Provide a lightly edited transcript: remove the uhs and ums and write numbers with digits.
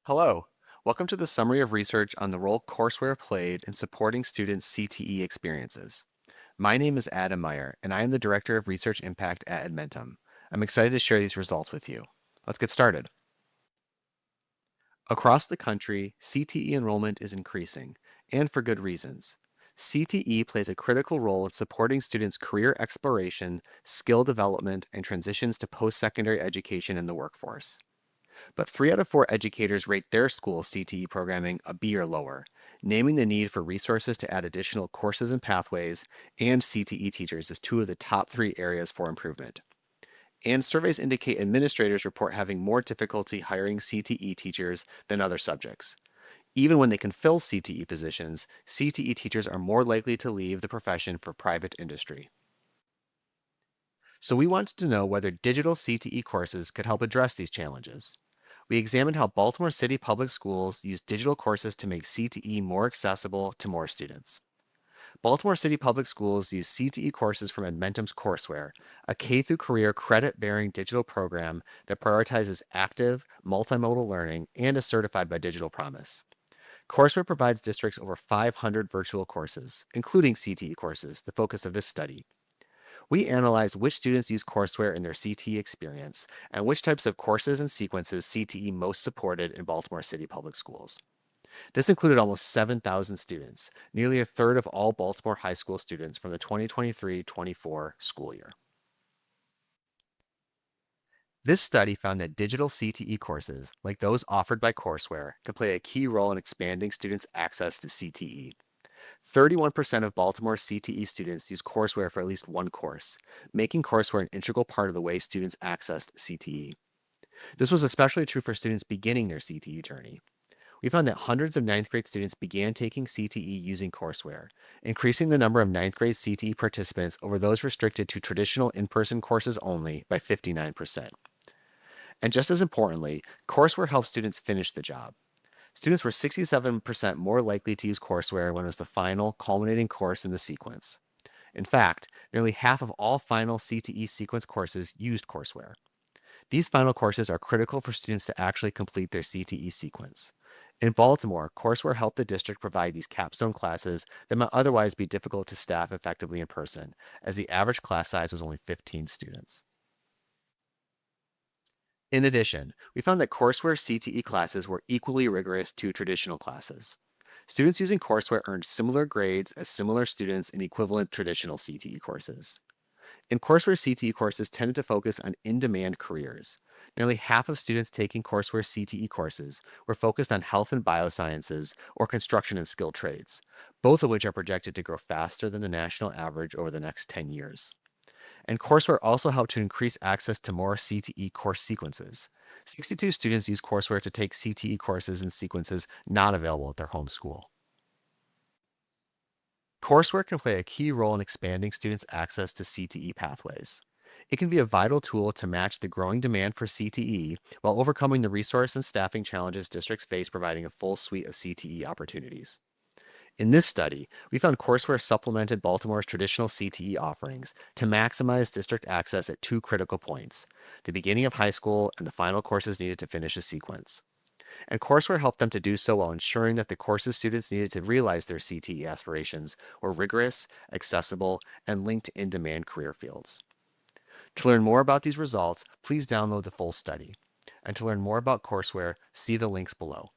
Hello. Welcome to the summary of research on the role courseware played in supporting students' CTE experiences. My name is Adam Meyer, and I am the Director of Research Impact at Edmentum. I'm excited to share these results with you. Let's get started. Across the country, CTE enrollment is increasing, and for good reasons. CTE plays a critical role in supporting students' career exploration, skill development, and transitions to post-secondary education in the workforce. But 3 out of 4 educators rate their school's CTE programming a B or lower, naming the need for resources to add additional courses and pathways and CTE teachers as two of the top 3 areas for improvement. And surveys indicate administrators report having more difficulty hiring CTE teachers than other subjects. Even when they can fill CTE positions, CTE teachers are more likely to leave the profession for private industry. So we wanted to know whether digital CTE courses could help address these challenges. We examined how Baltimore City Public Schools use digital courses to make CTE more accessible to more students. Baltimore City Public Schools use CTE courses from Edmentum's Courseware, a K through career credit-bearing digital program that prioritizes active, multimodal learning and is certified by Digital Promise. Courseware provides districts over 500 virtual courses, including CTE courses, the focus of this study. We analyzed which students use courseware in their CTE experience and which types of courses and sequences CTE most supported in Baltimore City Public Schools. This included almost 7,000 students, nearly a third of all Baltimore high school students from the 2023-24 school year. This study found that digital CTE courses, like those offered by Courseware, can play a key role in expanding students' access to CTE. 31% of Baltimore CTE students use courseware for at least one course, making courseware an integral part of the way students accessed CTE. This was especially true for students beginning their CTE journey. We found that hundreds of ninth grade students began taking CTE using courseware, increasing the number of ninth grade CTE participants over those restricted to traditional in-person courses only by 59%. And just as importantly, courseware helps students finish the job. Students were 67% more likely to use courseware when it was the final, culminating course in the sequence. In fact, nearly half of all final CTE sequence courses used courseware. These final courses are critical for students to actually complete their CTE sequence. In Baltimore, courseware helped the district provide these capstone classes that might otherwise be difficult to staff effectively in person, as the average class size was only 15 students. In addition, we found that courseware CTE classes were equally rigorous to traditional classes. Students using courseware earned similar grades as similar students in equivalent traditional CTE courses. And courseware CTE courses tended to focus on in-demand careers. Nearly half of students taking courseware CTE courses were focused on health and biosciences or construction and skilled trades, both of which are projected to grow faster than the national average over the next 10 years. And courseware also helped to increase access to more CTE course sequences. 62 students use courseware to take CTE courses and sequences not available at their home school. Courseware can play a key role in expanding students' access to CTE pathways. It can be a vital tool to match the growing demand for CTE while overcoming the resource and staffing challenges districts face providing a full suite of CTE opportunities. In this study, we found courseware supplemented Baltimore's traditional CTE offerings to maximize district access at 2 critical points: the beginning of high school and the final courses needed to finish a sequence. And courseware helped them to do so while ensuring that the courses students needed to realize their CTE aspirations were rigorous, accessible, and linked to in-demand career fields. To learn more about these results, please download the full study. And to learn more about courseware, see the links below.